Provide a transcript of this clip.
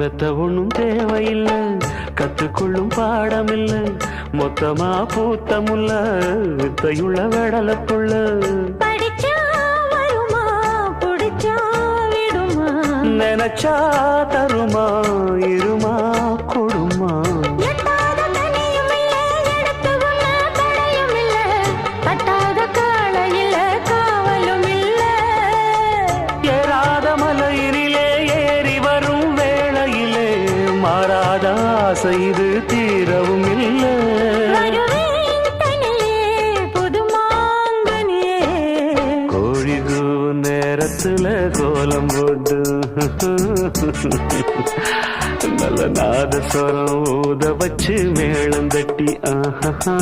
மெத்த ஒண்ணும் தேவையில்லை, கத்துக்கொள்ளும் பாடமில்ல, மொத்தமா பூத்த முல்ல வித்தையுள்ள வெடலப்புள்ள. படிச்சா வருமா புடிச்சா விடுமா, நினைச்சா தருமா இருமா கொடுமா. எட்டாத தனியும் இல்ல எடுத்து உண்ண தடையும் இல்ல, தட்டாத கால இல்ல காவலும் இல்ல. ஏறாத மலையிலே ஏறி வரும் வேளையிலே மாறாத ஆசை இது தீரவும் இல்லை. வருவேன் தனியே புது மாங்கனியே, கோழி கூவும் நேரத்துல கோலம் போட்டு நல்ல நாதஸ்வரம் ஊத வச்சு மேளம் தட்டி ஆஹா